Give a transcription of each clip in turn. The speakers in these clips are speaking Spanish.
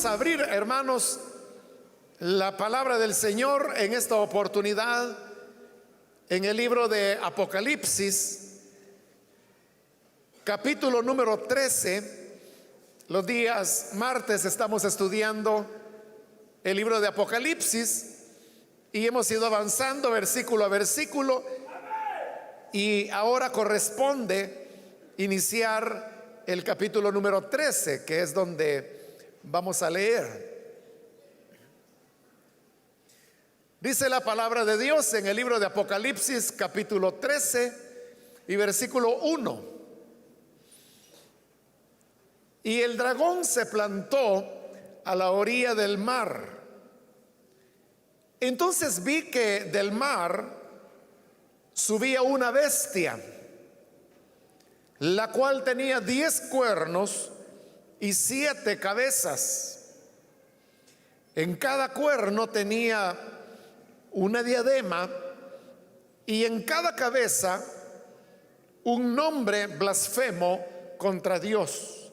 a abrir, hermanos, la palabra del Señor en esta oportunidad en el libro de Apocalipsis, capítulo número 13. Los días martes estamos estudiando el libro de Apocalipsis y hemos ido avanzando versículo a versículo, y ahora corresponde iniciar el capítulo número 13, que es donde vamos a leer. Dice la palabra de Dios en el libro de Apocalipsis, capítulo 13 y versículo 1. Y el dragón se plantó a la orilla del mar. Entonces vi que del mar subía una bestia, la cual tenía 10 cuernos y 7 cabezas. En cada cuerno tenía una diadema, y en cada cabeza un nombre blasfemo contra Dios.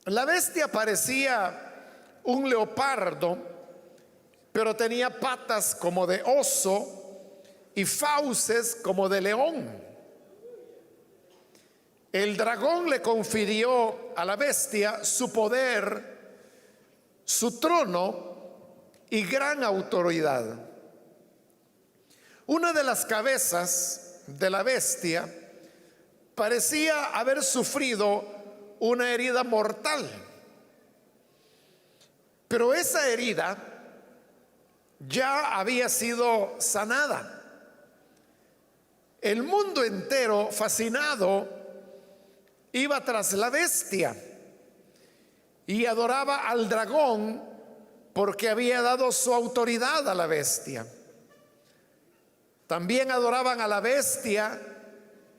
La bestia parecía un leopardo, pero tenía patas como de oso y fauces como de león. El dragón le confirió a la bestia su poder, su trono y gran autoridad. Una de las cabezas de la bestia parecía haber sufrido una herida mortal, pero esa herida ya había sido sanada. El mundo entero, fascinado, iba tras la bestia y adoraba al dragón porque había dado su autoridad a la bestia. También adoraban a la bestia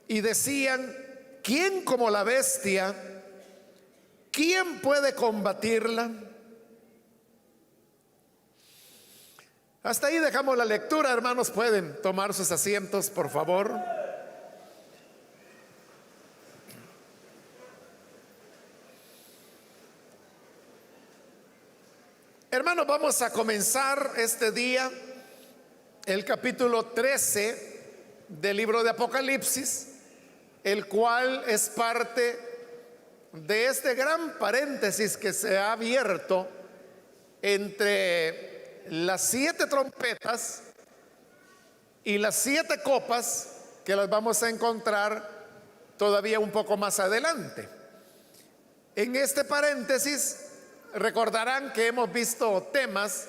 y decían: ¿quién como la bestia? ¿Quién puede combatirla? Hasta ahí dejamos la lectura, hermanos. Pueden tomar sus asientos, por favor. Hermanos, vamos a comenzar este día el capítulo 13 del libro de Apocalipsis, el cual es parte de este gran paréntesis que se ha abierto entre las 7 trompetas y las 7 copas, que las vamos a encontrar todavía un poco más adelante. En este paréntesis recordarán que hemos visto temas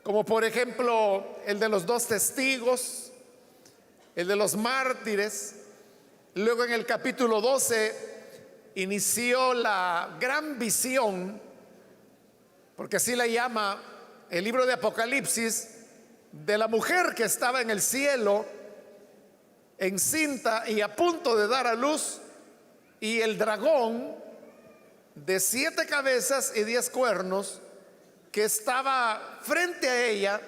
como, por ejemplo, el de los 2 testigos, el de los mártires. Luego, en el capítulo 12 inició la gran visión, porque así la llama el libro de Apocalipsis, de la mujer que estaba en el cielo encinta y a punto de dar a luz, y el dragón de 7 cabezas y 10 cuernos que estaba frente a ella,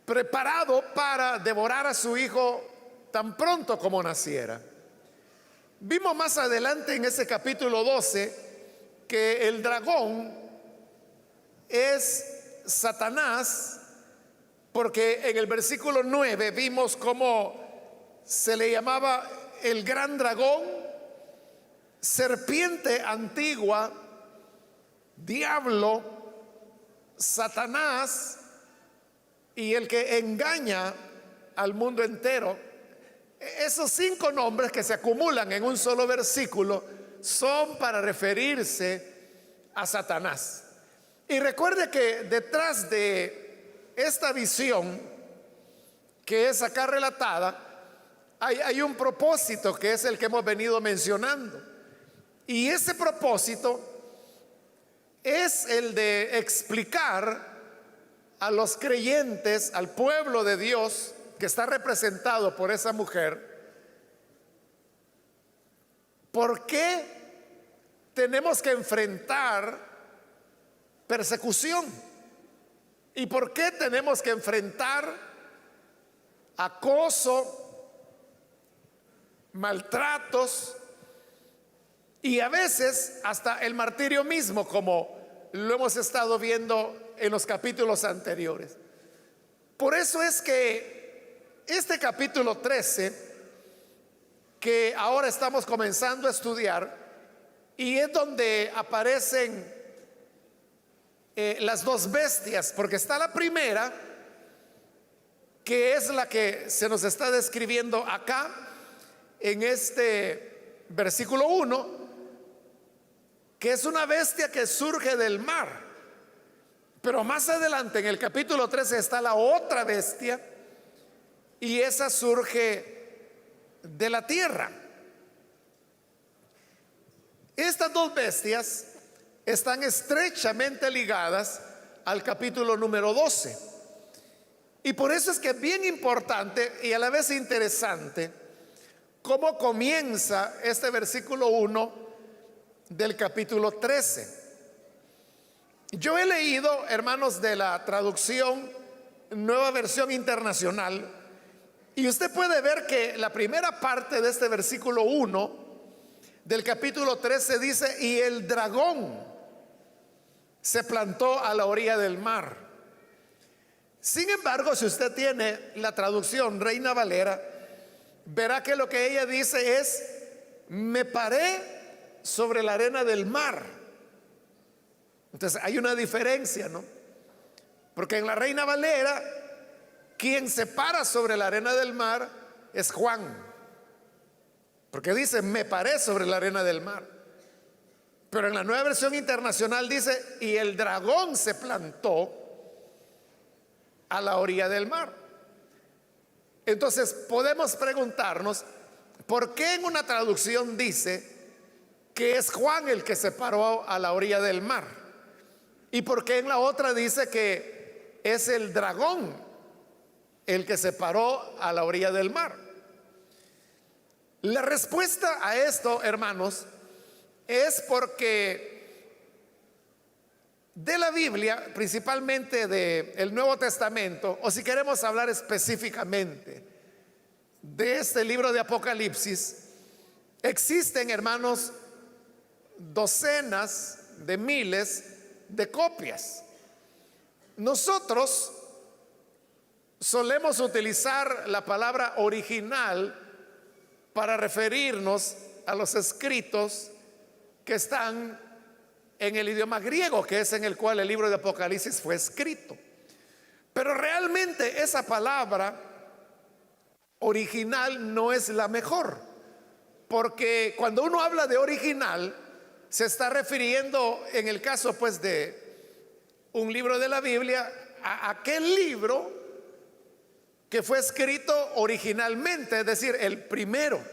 preparado para devorar a su hijo tan pronto como naciera. Vimos más adelante en ese capítulo 12 que el dragón es Satanás, porque en el versículo 9 vimos cómo se le llamaba el gran dragón, serpiente antigua, diablo, Satanás, y el que engaña al mundo entero. Esos 5 nombres que se acumulan en un solo versículo son para referirse a Satanás. Y recuerde que detrás de esta visión que es acá relatada hay un propósito, que es el que hemos venido mencionando. Y ese propósito es el de explicar a los creyentes, al pueblo de Dios que está representado por esa mujer, por qué tenemos que enfrentar persecución y por qué tenemos que enfrentar acoso, maltratos y a veces hasta el martirio mismo, como lo hemos estado viendo en los capítulos anteriores. Por eso es que este capítulo 13, que ahora estamos comenzando a estudiar, y es donde aparecen las dos bestias, porque está la primera, que es la que se nos está describiendo acá en este versículo 1, que es una bestia que surge del mar. Pero más adelante en el capítulo 13 está la otra bestia, y esa surge de la tierra. Estas dos bestias están estrechamente ligadas al capítulo número 12. Y por eso es que es bien importante y a la vez interesante cómo comienza este versículo 1 del capítulo 13. Yo he leído, hermanos, de la traducción Nueva Versión Internacional, y usted puede ver que la primera parte de este versículo 1 del capítulo 13 dice: y el dragón se plantó a la orilla del mar. Sin embargo, si usted tiene la traducción Reina Valera, verá que lo que ella dice es: me paré sobre la arena del mar. Entonces hay una diferencia, ¿no? Porque en la Reina Valera, quien se para sobre la arena del mar es Juan, porque dice: me paré sobre la arena del mar. Pero en la Nueva Versión Internacional dice: y el dragón se plantó a la orilla del mar. Entonces podemos preguntarnos, ¿por qué en una traducción dice que es Juan el que se paró a la orilla del mar? ¿Y por qué en la otra dice que es el dragón el que se paró a la orilla del mar? La respuesta a esto, hermanos, es porque de la Biblia, principalmente del Nuevo Testamento, o si queremos hablar específicamente de este libro de Apocalipsis, existen, hermanos, docenas de miles de copias. Nosotros solemos utilizar la palabra original para referirnos a los escritos que están en el idioma griego, que es en el cual el libro de Apocalipsis fue escrito. Pero realmente esa palabra original no es la mejor, porque cuando uno habla de original, se está refiriendo, en el caso pues de un libro de la Biblia, a aquel libro que fue escrito originalmente, es decir, el primero,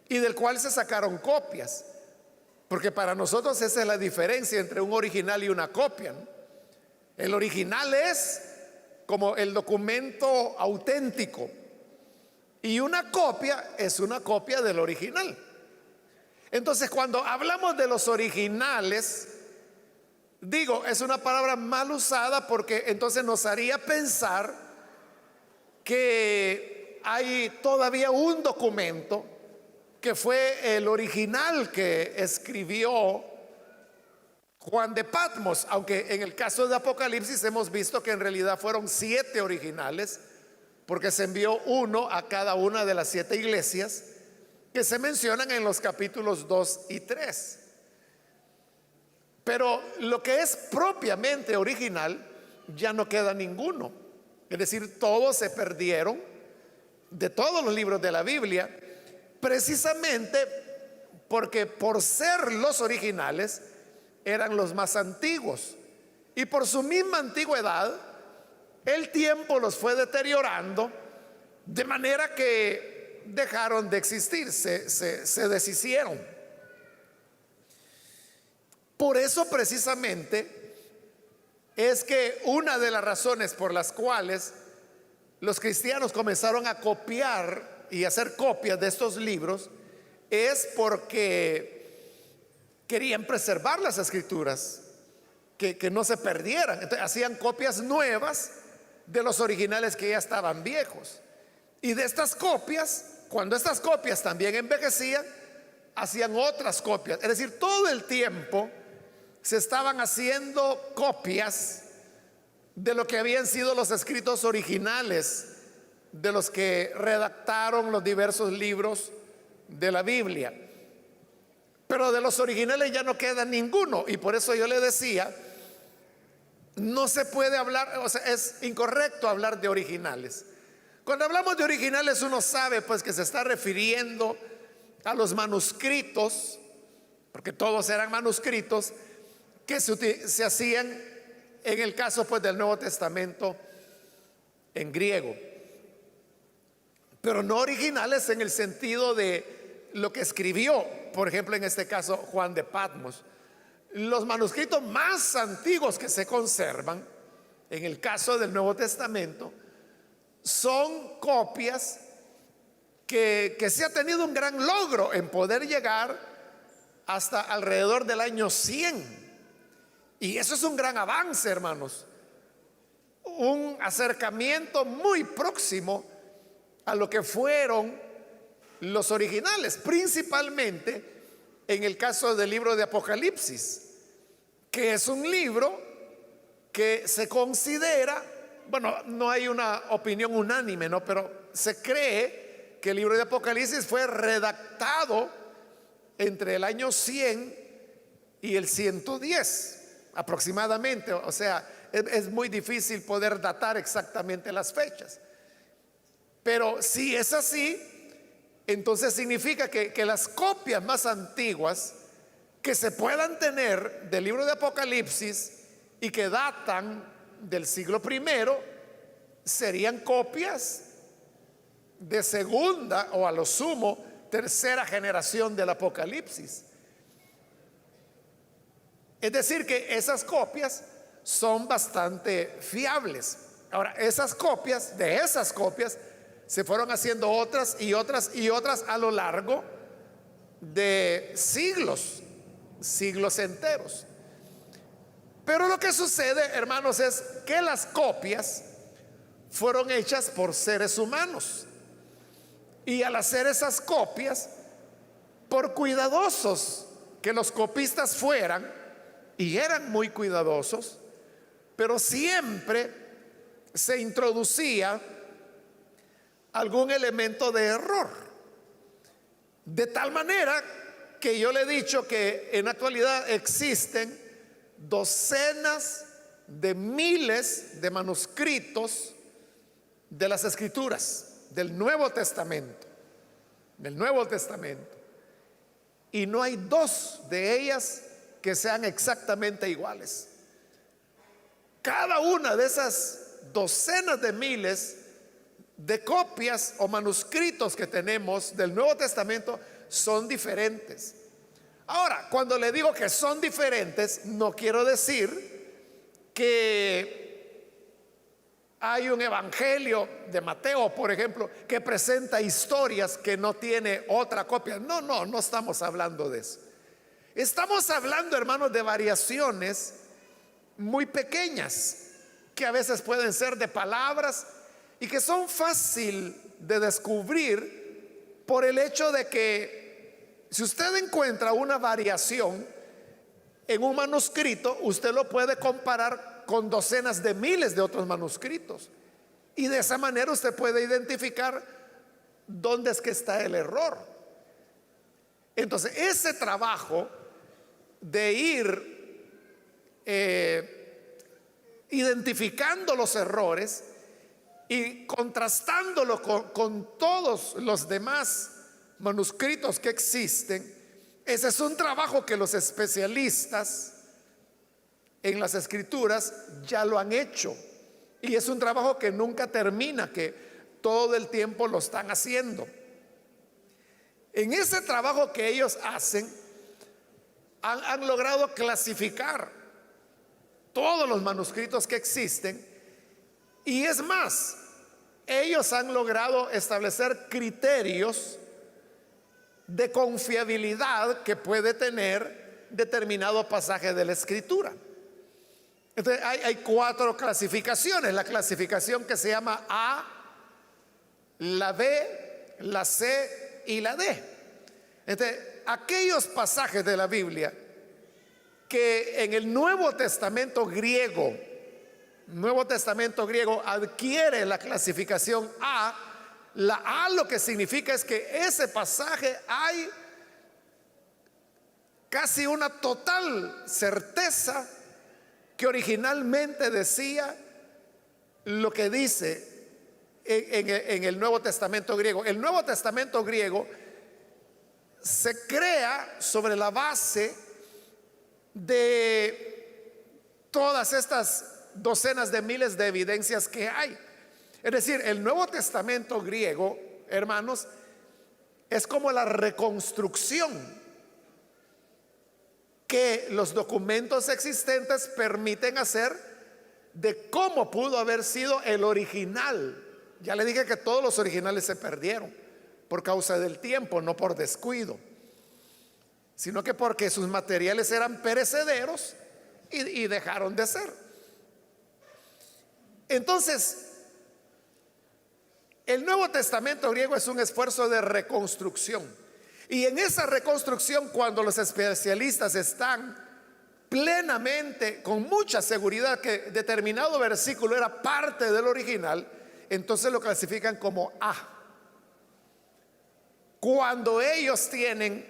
y del cual se sacaron copias. Porque para nosotros esa es la diferencia entre un original y una copia, ¿no? El original es como el documento auténtico, y una copia es una copia del original. Entonces, cuando hablamos de los originales, digo, es una palabra mal usada, porque entonces nos haría pensar que hay todavía un documento que fue el original que escribió Juan de Patmos, aunque en el caso de Apocalipsis hemos visto que en realidad fueron 7 originales, porque se envió uno a cada una de las 7 iglesias que se mencionan en los capítulos 2 y 3. Pero lo que es propiamente original ya no queda ninguno. Es decir, todos se perdieron de todos los libros de la Biblia, precisamente porque por ser los originales eran los más antiguos, y por su misma antigüedad el tiempo los fue deteriorando, de manera que dejaron de existir, se deshicieron. Por eso precisamente es que una de las razones por las cuales los cristianos comenzaron a copiar y hacer copias de estos libros es porque querían preservar las escrituras, que no se perdieran. Entonces hacían copias nuevas de los originales que ya estaban viejos. Y de estas copias, cuando estas copias también envejecían, hacían otras copias. Es decir, todo el tiempo se estaban haciendo copias de lo que habían sido los escritos originales de los que redactaron los diversos libros de la Biblia. Pero de los originales ya no queda ninguno, y por eso yo le decía, no se puede hablar, o sea, es incorrecto hablar de originales. Cuando hablamos de originales, uno sabe pues que se está refiriendo a los manuscritos, porque todos eran manuscritos que se hacían en el caso pues del Nuevo Testamento en griego, pero no originales en el sentido de lo que escribió, por ejemplo, en este caso Juan de Patmos. Los manuscritos más antiguos que se conservan en el caso del Nuevo Testamento son copias que se ha tenido un gran logro en poder llegar hasta alrededor del año 100. Y eso es un gran avance, hermanos. Un acercamiento muy próximo a lo que fueron los originales, principalmente en el caso del libro de Apocalipsis, que es un libro que se considera, bueno, no hay una opinión unánime, ¿no? Pero se cree que el libro de Apocalipsis fue redactado entre el año 100 y el 110 aproximadamente. O sea, es muy difícil poder datar exactamente las fechas. Pero si es así, entonces significa que las copias más antiguas que se puedan tener del libro de Apocalipsis y que datan del siglo primero serían copias de segunda o a lo sumo tercera generación del Apocalipsis. Es decir, que esas copias son bastante fiables. Ahora, de esas copias se fueron haciendo otras y otras y otras a lo largo de siglos enteros. Pero lo que sucede, hermanos, es que las copias fueron hechas por seres humanos. Y al hacer esas copias, por cuidadosos que los copistas fueran, y eran muy cuidadosos, pero siempre se introducía algún elemento de error. De tal manera que yo le he dicho que en la actualidad existen docenas de miles de manuscritos de las Escrituras del Nuevo Testamento, y no hay dos de ellas que sean exactamente iguales. Cada una de esas docenas de miles de copias o manuscritos que tenemos del Nuevo Testamento son diferentes. Ahora, cuando le digo que son diferentes, no quiero decir que hay un evangelio de Mateo, por ejemplo, que presenta historias que no tiene otra copia. No estamos hablando de eso. Estamos hablando, hermanos, de variaciones muy pequeñas que a veces pueden ser de palabras y que son fácil de descubrir por el hecho de que si usted encuentra una variación en un manuscrito, usted lo puede comparar con docenas de miles de otros manuscritos, y de esa manera usted puede identificar dónde es que está el error. Entonces, ese trabajo de ir identificando los errores y contrastándolo con todos los demás manuscritos que existen, ese es un trabajo que los especialistas en las Escrituras ya lo han hecho, y es un trabajo que nunca termina, que todo el tiempo lo están haciendo. En ese trabajo que ellos hacen, han logrado clasificar todos los manuscritos que existen, y es más, ellos han logrado establecer criterios de confiabilidad que puede tener determinado pasaje de la Escritura. Entonces hay 4 clasificaciones: la clasificación que se llama A, la B, la C y la D. Entonces, aquellos pasajes de la Biblia que en el Nuevo Testamento griego adquiere la clasificación A, la A lo que significa es que ese pasaje hay casi una total certeza que originalmente decía lo que dice en el Nuevo Testamento griego. El Nuevo Testamento griego se crea sobre la base de todas estas docenas de miles de evidencias que hay. Es decir, el Nuevo Testamento griego, hermanos, es como la reconstrucción que los documentos existentes permiten hacer de cómo pudo haber sido el original. Ya le dije que todos los originales se perdieron por causa del tiempo, no por descuido, sino que porque sus materiales eran perecederos y dejaron de ser. Entonces, el Nuevo Testamento griego es un esfuerzo de reconstrucción. Y en esa reconstrucción, cuando los especialistas están plenamente, con mucha seguridad, que determinado versículo era parte del original, entonces lo clasifican como A. Cuando ellos tienen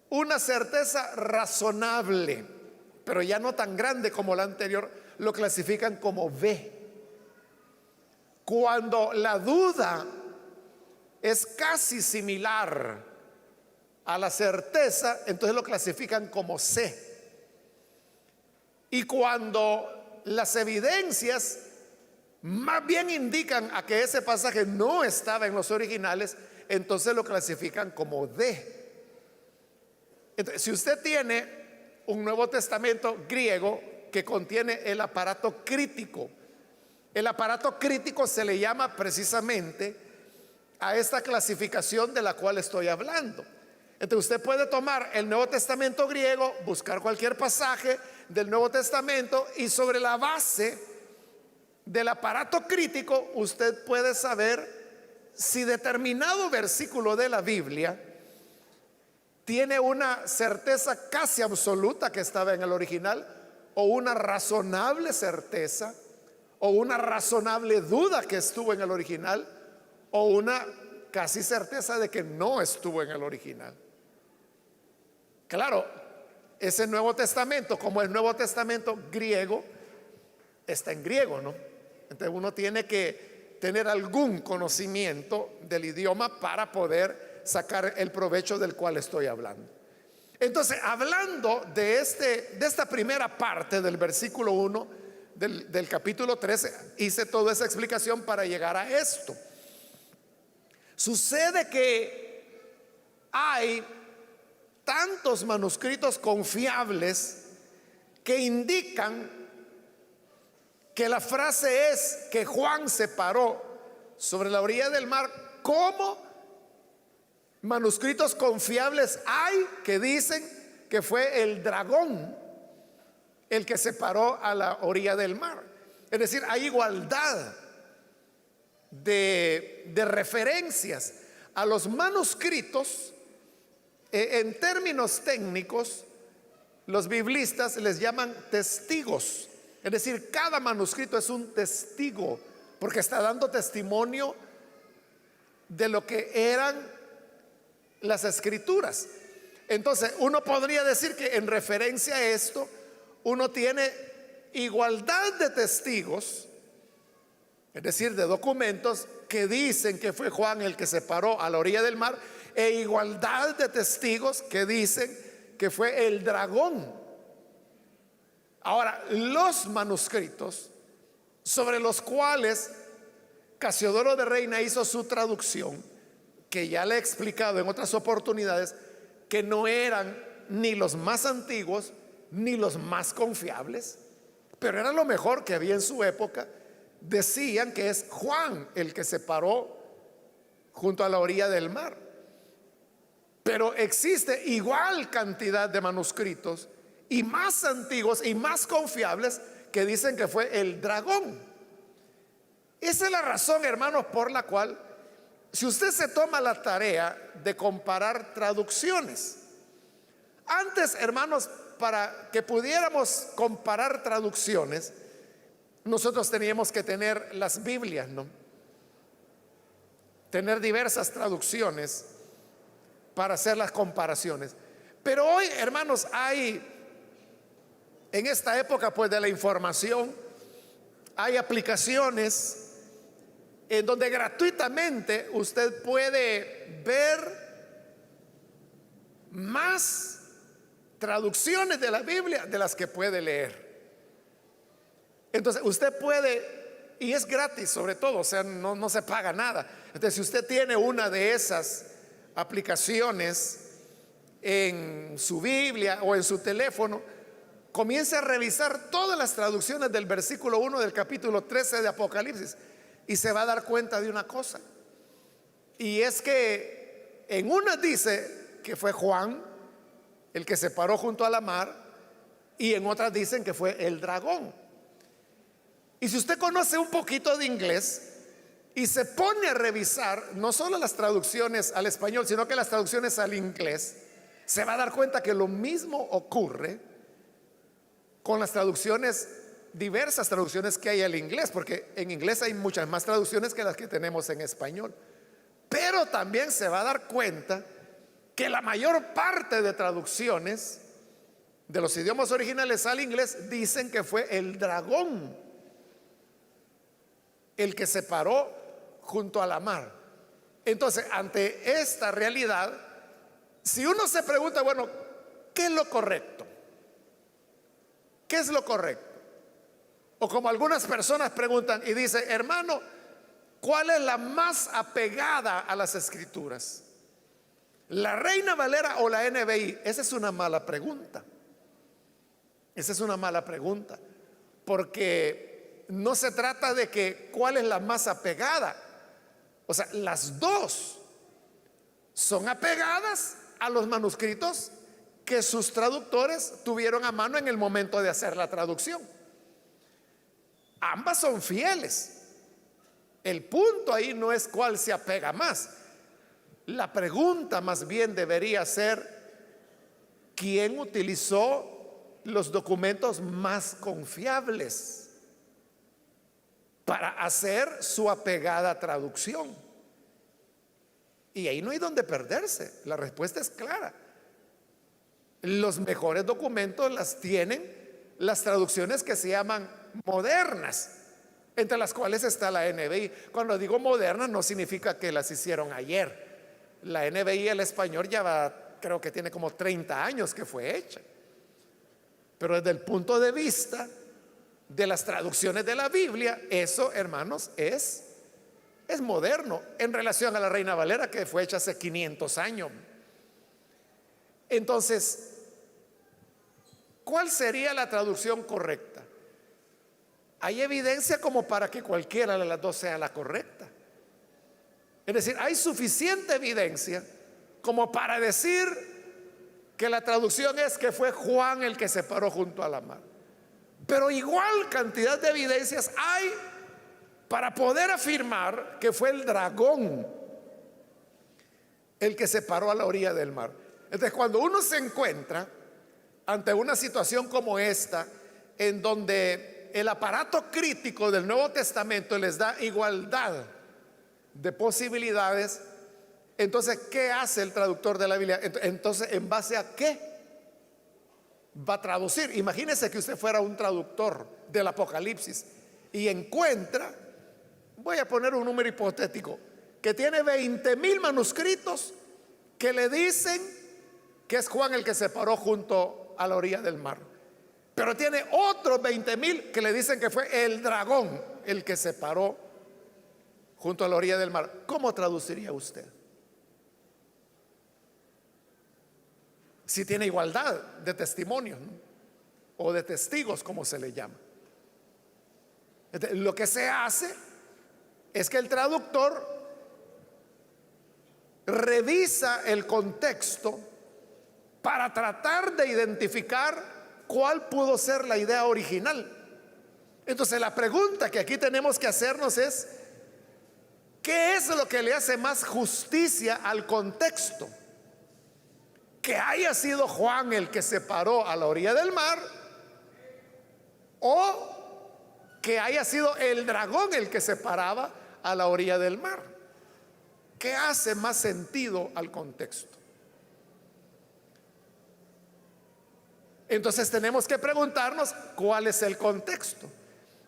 una certeza razonable, pero ya no tan grande como la anterior, lo clasifican como B. Cuando la duda es casi similar a la certeza, entonces lo clasifican como C. Y cuando las evidencias más bien indican a que ese pasaje no estaba en los originales, entonces lo clasifican como D. Entonces, si usted tiene un Nuevo Testamento griego que contiene el aparato crítico, el aparato crítico se le llama precisamente a esta clasificación de la cual estoy hablando. Entonces usted puede tomar el Nuevo Testamento griego, buscar cualquier pasaje del Nuevo Testamento y sobre la base del aparato crítico usted puede saber si determinado versículo de la Biblia tiene una certeza casi absoluta que estaba en el original, o una razonable certeza, o una razonable duda que estuvo en el original, o una casi certeza de que no estuvo en el original. Claro, ese Nuevo Testamento, como el Nuevo Testamento griego, está en griego, ¿no? Entonces uno tiene que tener algún conocimiento del idioma para poder sacar el provecho del cual estoy hablando. Entonces, hablando de esta primera parte del versículo 1 del capítulo 13, hice toda esa explicación para llegar a esto. Sucede que hay tantos manuscritos confiables que indican que la frase es que Juan se paró sobre la orilla del mar, como manuscritos confiables hay que dicen que fue el dragón el que se paró a la orilla del mar. Es decir, hay igualdad de referencias a los manuscritos. En términos técnicos, los biblistas les llaman testigos. Es decir, cada manuscrito es un testigo, porque está dando testimonio de lo que eran las escrituras. Entonces, uno podría decir que en referencia a esto, uno tiene igualdad de testigos, es decir, de documentos que dicen que fue Juan el que se paró a la orilla del mar, e igualdad de testigos que dicen que fue el dragón. Ahora, los manuscritos sobre los cuales Casiodoro de Reina hizo su traducción, que ya le he explicado en otras oportunidades, que no eran ni los más antiguos ni los más confiables, pero era lo mejor que había en su época, decían que es Juan el que se paró junto a la orilla del mar. Pero existe igual cantidad de manuscritos y más antiguos y más confiables que dicen que fue el dragón. Esa es la razón, hermanos, por la cual Si usted se toma la tarea de comparar traducciones, antes, hermanos, para que pudiéramos comparar traducciones, nosotros teníamos que tener las Biblias, ¿no? Tener diversas traducciones para hacer las comparaciones. Pero hoy, hermanos, hay, en esta época pues de la información, hay aplicaciones en donde gratuitamente usted puede ver más traducciones de la Biblia de las que puede leer. Entonces usted puede, y es gratis sobre todo, o sea, no se paga nada. Entonces si usted tiene una de esas aplicaciones en su Biblia o en su teléfono, comience a revisar todas las traducciones del versículo 1 del capítulo 13 de Apocalipsis y se va a dar cuenta de una cosa. Y es que en una dice que fue Juan el que se paró junto a la mar, y en otras dicen que fue el dragón. Y si usted conoce un poquito de inglés y se pone a revisar no solo las traducciones al español, sino que las traducciones al inglés, se va a dar cuenta que lo mismo ocurre con las traducciones, diversas traducciones que hay al inglés, porque en inglés hay muchas más traducciones que las que tenemos en español. Pero también se va a dar cuenta que la mayor parte de traducciones de los idiomas originales al inglés dicen que fue el dragón el que se paró junto a la mar. Entonces, ante esta realidad, si uno se pregunta, bueno, ¿qué es lo correcto? ¿Qué es lo correcto? O como algunas personas preguntan y dicen, hermano, ¿cuál es la más apegada a las escrituras? ¿La Reina Valera o la NBI? Esa es una mala pregunta. Esa es una mala pregunta, porque no se trata de que cuál es la más apegada. O sea, las dos son apegadas a los manuscritos que sus traductores tuvieron a mano en el momento de hacer la traducción. Ambas son fieles. El punto ahí no es cuál se apega más. La pregunta más bien debería ser ¿quién utilizó los documentos más confiables para hacer su apegada traducción? Y ahí no hay donde perderse. La respuesta es clara. Los mejores documentos las tienen las traducciones que se llaman modernas, entre las cuales está la NBI. Cuando digo modernas no significa que las hicieron ayer. La NBI el español ya va, creo que tiene como 30 años que fue hecha. Pero desde el punto de vista de las traducciones de la Biblia, eso, hermanos, es moderno en relación a la Reina Valera, que fue hecha hace 500 años. Entonces, ¿cuál sería la traducción correcta? Hay evidencia como para que cualquiera de las dos sea la correcta. Es decir, hay suficiente evidencia como para decir que la traducción es que fue Juan el que se paró junto a la mar. Pero igual cantidad de evidencias hay para poder afirmar que fue el dragón el que se paró a la orilla del mar. Entonces, cuando uno se encuentra ante una situación como esta, en donde el aparato crítico del Nuevo Testamento les da igualdad de posibilidades, entonces, ¿qué hace el traductor de la Biblia? Entonces, ¿en base a qué va a traducir? Imagínese que usted fuera un traductor del Apocalipsis y encuentra, voy a poner un número hipotético, que tiene 20,000 manuscritos que le dicen que es Juan el que se paró junto a la orilla del mar, pero tiene otros 20,000 que le dicen que fue el dragón el que se paró junto a la orilla del mar. ¿Cómo traduciría usted? Si tiene igualdad de testimonios, ¿no? O de testigos, como se le llama. Entonces, lo que se hace es que el traductor revisa el contexto para tratar de identificar cuál pudo ser la idea original. Entonces, la pregunta que aquí tenemos que hacernos es: ¿Qué es lo que le hace más justicia al contexto? ¿Que haya sido Juan el que se paró a la orilla del mar, o que haya sido el dragón el que se paraba a la orilla del mar? ¿Qué hace más sentido al contexto? Entonces tenemos que preguntarnos cuál es el contexto.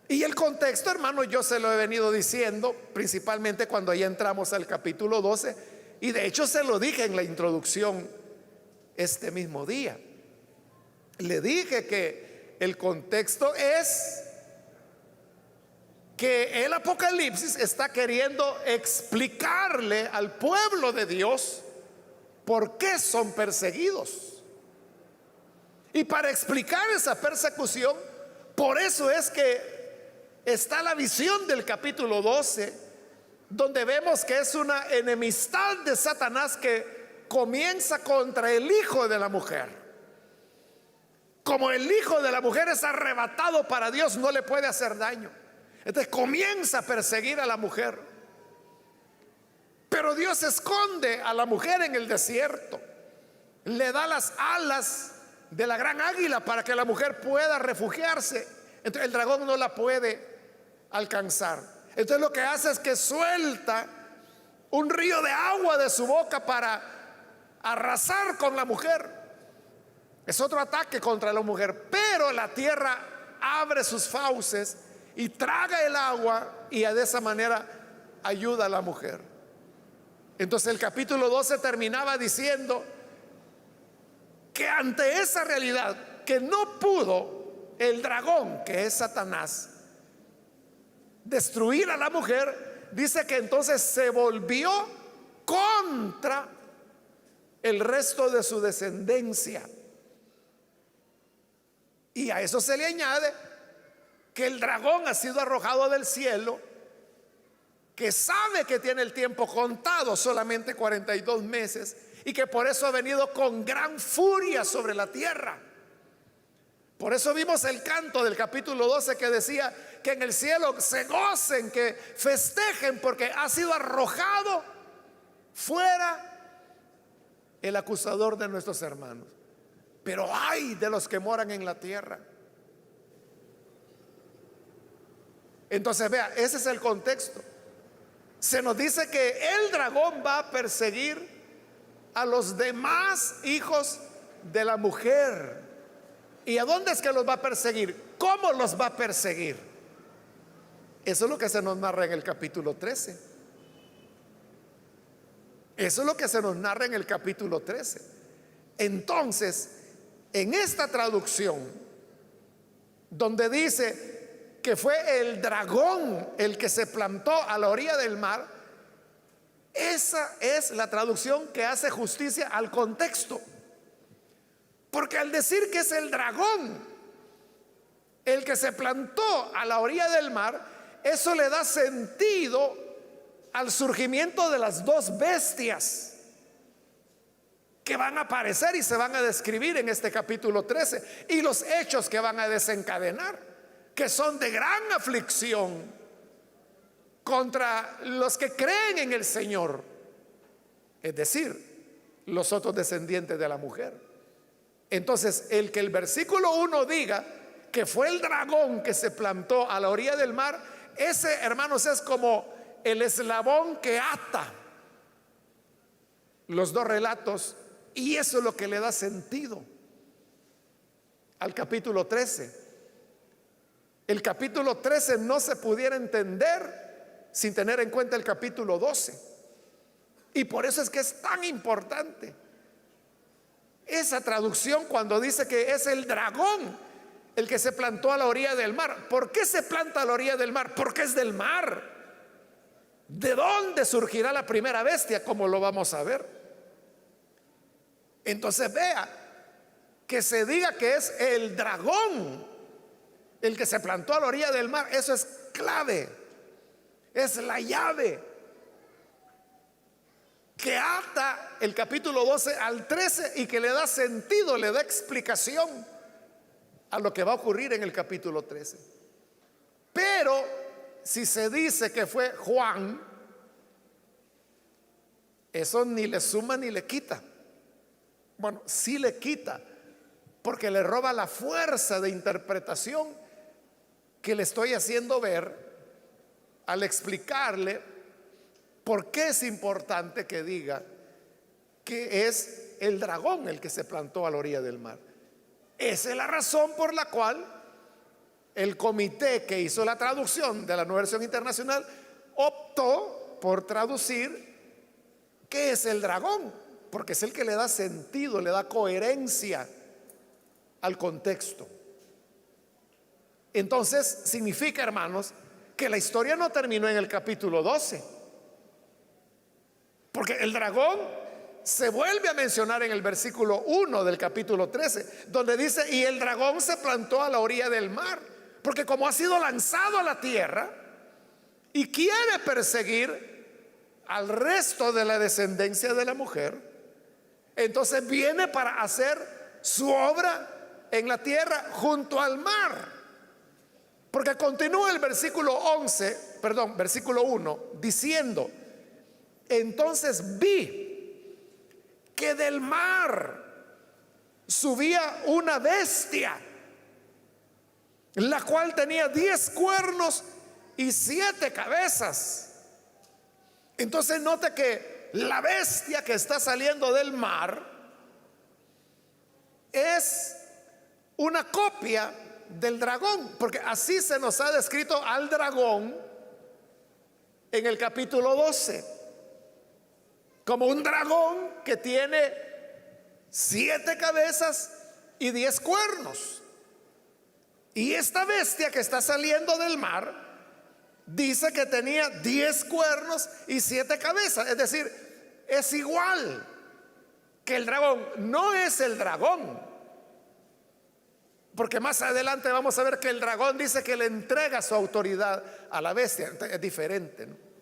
Y el contexto, hermano, yo se lo he venido diciendo principalmente cuando ya entramos al capítulo 12, y de hecho se lo dije en la introducción este mismo día. Le dije que el contexto es que el Apocalipsis está queriendo explicarle al pueblo de Dios por qué son perseguidos. Y para explicar esa persecución, por eso es que está la visión del capítulo 12, donde vemos que es una enemistad de Satanás que comienza contra el hijo de la mujer. Como el hijo de la mujer es arrebatado para Dios, no le puede hacer daño. Entonces comienza a perseguir a la mujer. Pero Dios esconde a la mujer en el desierto, le da las alas de la gran águila para que la mujer pueda refugiarse. Entonces el dragón no la puede alcanzar. Entonces lo que hace es que suelta un río de agua de su boca para arrasar con la mujer. Es otro ataque contra la mujer. Pero la tierra abre sus fauces y traga el agua, y de esa manera ayuda a la mujer. Entonces el capítulo 12 terminaba diciendo que ante esa realidad, que no pudo el dragón, que es Satanás, destruir a la mujer, dice que entonces se volvió contra el resto de su descendencia. Y a eso se le añade que el dragón ha sido arrojado del cielo, que sabe que tiene el tiempo contado, solamente 42 meses, y que por eso ha venido con gran furia sobre la tierra. Por eso vimos el canto del capítulo 12 que decía que en el cielo se gocen, que festejen, porque ha sido arrojado fuera el acusador de nuestros hermanos. Pero ay de los que moran en la tierra. Entonces vea, ese es el contexto. Se nos dice que el dragón va a perseguir a los demás hijos de la mujer. ¿Y a dónde es que los va a perseguir? ¿Cómo los va a perseguir? Eso es lo que se nos narra en el capítulo 13. Eso es lo que se nos narra en el capítulo 13. Entonces, en esta traducción, donde dice que fue el dragón el que se plantó a la orilla del mar, esa es la traducción que hace justicia al contexto. Porque al decir que es el dragón el que se plantó a la orilla del mar, eso le da sentido al surgimiento de las dos bestias que van a aparecer y se van a describir en este capítulo 13, y los hechos que van a desencadenar, que son de gran aflicción contra los que creen en el Señor, es decir, los otros descendientes de la mujer. Entonces, el que el versículo 1 diga que fue el dragón que se plantó a la orilla del mar, ese, hermanos, es como el eslabón que ata los dos relatos, y eso es lo que le da sentido al capítulo 13. El capítulo 13 no se pudiera entender sin tener en cuenta el capítulo 12, y por eso es que es tan importante esa traducción cuando dice que es el dragón el que se plantó a la orilla del mar. ¿Por qué se planta a la orilla del mar? Porque es del mar. ¿De dónde surgirá la primera bestia? Como lo vamos a ver. Entonces vea, que se diga que es el dragón el que se plantó a la orilla del mar, eso es clave, es la llave que ata el capítulo 12 al 13 y que le da sentido, le da explicación a lo que va a ocurrir en el capítulo 13. Pero si se dice que fue Juan, Eso ni le suma ni le quita. Bueno, sí le quita, porque le roba la fuerza de interpretación que le estoy haciendo ver al explicarle por qué es importante que diga que es el dragón el que se plantó a la orilla del mar. Esa es la razón por la cual el comité que hizo la traducción de la Nueva Versión Internacional optó por traducir qué es el dragón, porque es el que le da sentido, le da coherencia al contexto. Entonces significa, hermanos, que la historia no terminó en el capítulo 12, porque el dragón se vuelve a mencionar en el versículo 1 del capítulo 13, donde dice: y el dragón se plantó a la orilla del mar, porque como ha sido lanzado a la tierra y quiere perseguir al resto de la descendencia de la mujer, entonces viene para hacer su obra en la tierra junto al mar. Porque continúa el versículo 1 diciendo: entonces vi que del mar subía una bestia, la cual tenía 10 cuernos y 7 cabezas. Entonces note que la bestia que está saliendo del mar es una copia del dragón, porque así se nos ha descrito al dragón en el capítulo 12, como un dragón que tiene 7 cabezas y 10 cuernos. Y esta bestia que está saliendo del mar dice que tenía 10 cuernos y 7 cabezas, es decir, es igual que el dragón. No es el dragón, porque más adelante vamos a ver que el dragón dice que le entrega su autoridad a la bestia. Entonces, es diferente, ¿no?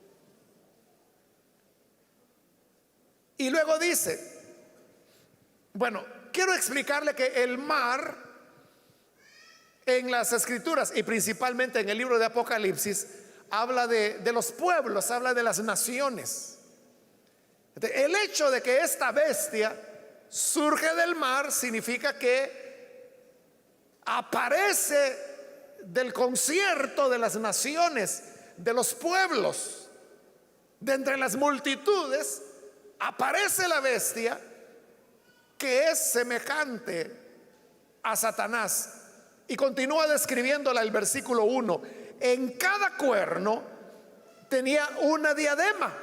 Y luego dice, bueno, quiero explicarle que el mar en las escrituras y principalmente en el libro de Apocalipsis habla de los pueblos, habla de las naciones. El hecho de que esta bestia surge del mar significa que aparece del concierto de las naciones, de los pueblos. De entre las multitudes aparece la bestia que es semejante a Satanás. Y continúa describiéndola el versículo 1. En cada cuerno tenía una diadema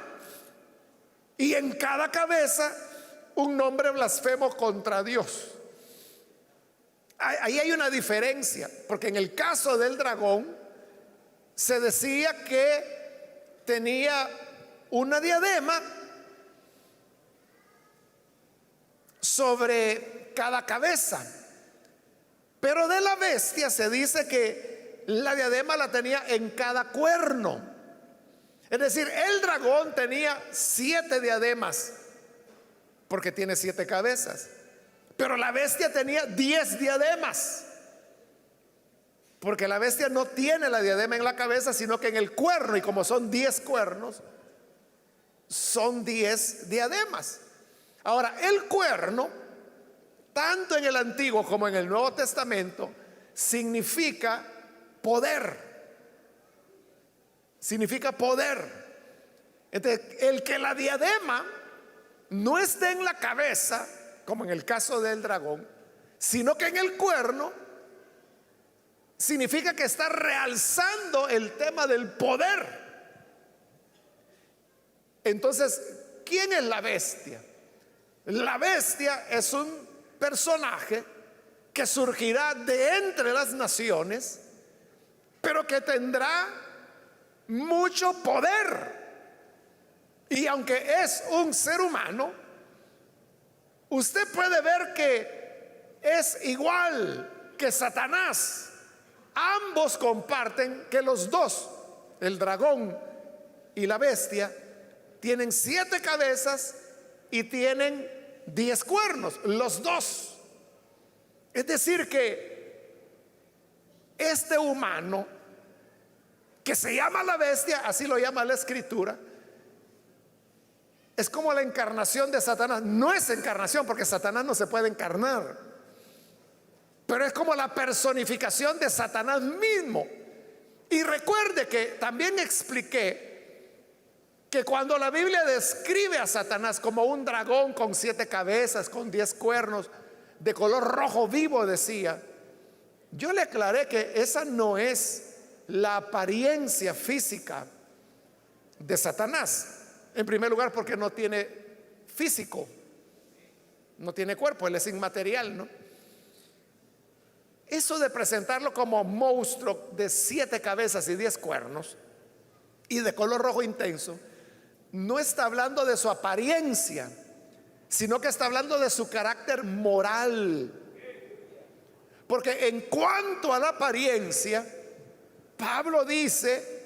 y en cada cabeza un nombre blasfemo contra Dios. Ahí hay una diferencia, porque en el caso del dragón se decía que tenía una diadema sobre cada cabeza, pero de la bestia se dice que la diadema la tenía en cada cuerno. Es decir, el dragón tenía 7 diademas porque tiene 7 cabezas, pero la bestia tenía 10 diademas, porque la bestia no tiene la diadema en la cabeza, sino que en el cuerno, y como son 10 cuernos, son 10 diademas. Ahora, el cuerno, tanto en el Antiguo como en el Nuevo Testamento, significa poder. Significa poder. Entonces, el que la diadema no esté en la cabeza, como en el caso del dragón, sino que en el cuerno, significa que está realzando el tema del poder. Entonces, ¿quién es la bestia? La bestia es un personaje que surgirá de entre las naciones, pero que tendrá mucho poder. Y aunque es un ser humano, usted puede ver que es igual que Satanás. Ambos comparten que los dos, el dragón y la bestia, tienen 7 cabezas y tienen 10 cuernos, los dos. Es decir que este humano, que se llama la bestia, así lo llama la escritura, Es como la encarnación de Satanás. No es encarnación porque Satanás no se puede encarnar, pero es como la personificación de Satanás mismo. Y recuerde que también expliqué que cuando la Biblia describe a Satanás como un dragón con 7 cabezas, con 10 cuernos, de color rojo vivo, decía, yo le aclaré que esa no es la apariencia física de Satanás. En primer lugar, porque no tiene físico, no tiene cuerpo, él es inmaterial, ¿no? Eso de presentarlo como monstruo de 7 cabezas y 10 cuernos y de color rojo intenso, no está hablando de su apariencia, sino que está hablando de su carácter moral. Porque en cuanto a la apariencia, Pablo dice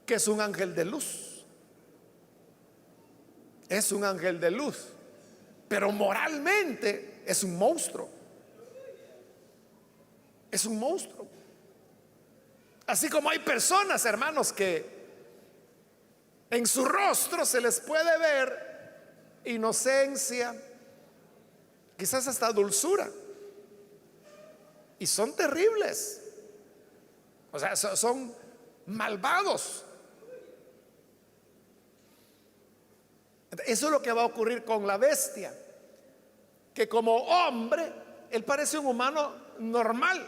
que es un ángel de luz. Es un ángel de luz, pero moralmente es un monstruo. Es un monstruo. Así como hay personas, hermanos, que en su rostro se les puede ver inocencia, quizás hasta dulzura, y son terribles. O sea, son malvados. Eso es lo que va a ocurrir con la bestia, que como hombre él parece un humano normal.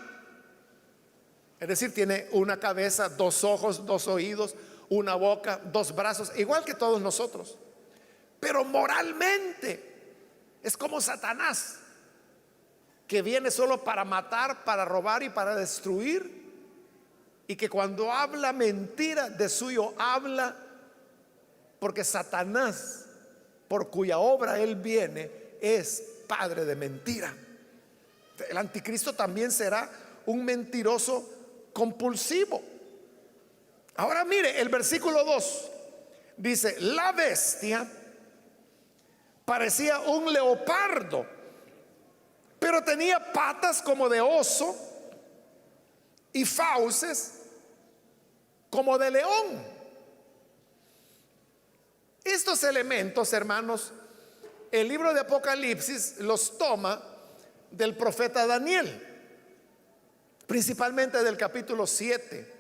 Es decir, tiene una cabeza, 2 ojos, 2 oídos, una boca, 2 brazos, igual que todos nosotros. Pero moralmente es como Satanás, que viene solo para matar, para robar y para destruir, y que cuando habla mentira, de suyo habla, porque Satanás, por cuya obra él viene, es padre de mentira. El anticristo también será un mentiroso compulsivo. Ahora mire, el versículo 2 dice: la bestia parecía un leopardo, pero tenía patas como de oso y fauces como de león. Estos elementos, hermanos, el libro de Apocalipsis los toma del profeta Daniel, principalmente del capítulo 7,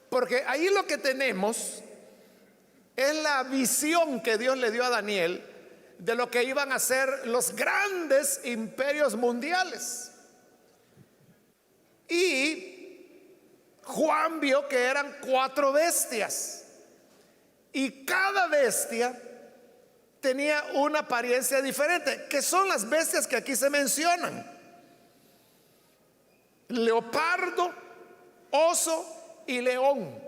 porque ahí lo que tenemos es la visión que Dios le dio a Daniel de lo que iban a ser los grandes imperios mundiales. Y Juan vio que eran 4 bestias, y cada bestia tenía una apariencia diferente, que son las bestias que aquí se mencionan: leopardo, oso y león.